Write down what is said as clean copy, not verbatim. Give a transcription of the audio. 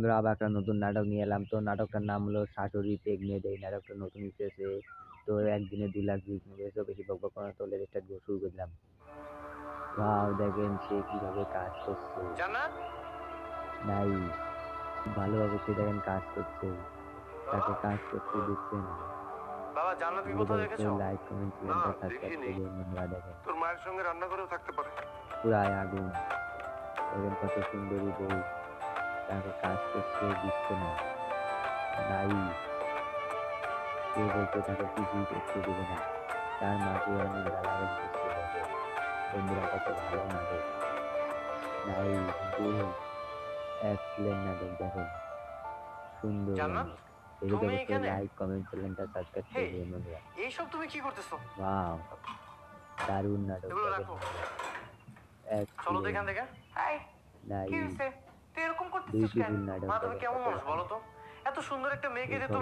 বন্ধুরা, আবার একটা নতুন নাটক নিয়ে এলাম। তো নাটকটার নাম হলো শাশুড়ি প্রেগনেন্ট। এই নাটকটা নতুন এসেছে। তো একদিনে 2 লাখ ভিউজ নিয়ে তো বেশি বকবক করা তো স্টার্ট শুরু করলাম। ওয়াও, দেখেন সে কিভাবে কাজ করছে। জান্নাত, নাই, ভালোভাবে সে দেখেন কাজ করছে। তাকে কাজ করতে দিচ্ছে না। বাবা জান্নাতকে কোথাও দেখেছো? লাইক কমেন্ট না, সাবস্ক্রাইব দেখিনি। করে দিন বন্ধুরা। দেখেন তোর মায়ের সঙ্গে রান্না করেও থাকতে পারে। পুরাই আগুন। দেখেন কত সুন্দরী বউ, তাকে কাজ করতে দিচ্ছে না। নাই, সে বলছে তাকে কিছুই করতে দেবে না। তার মাকে অনেক গালাগালি করছে। দেখেন বন্ধুরা, কত ভালো নাটক। নাই, কিন্তু এক্সেলেন্ট নাটক। দেখেন সুন্দর জান্নাত, অনেক। দেখে তুমি অবশ্যই এখানে? লাইক কমেন্ট চ্যানেলটা সাবস্ক্রাইব হে, করে দিন বন্ধুরা। এইসব তুমি কি করতেছো? ওয়াও, দারুণ নাটক। এগুলো দেখেন রাখো। চলো তো এখান এক্সেলেন্ট। থেকে। হাই, নাই, কি হয়েছে? তুই এরকম করতেছিস কেন? বিউটিফুল নাটক। মা, তুমি দেখেন কেমন কত মানুষ ভালো। বলো তো? এত সুন্দর একটা মেয়েকে যে এরপর তুমি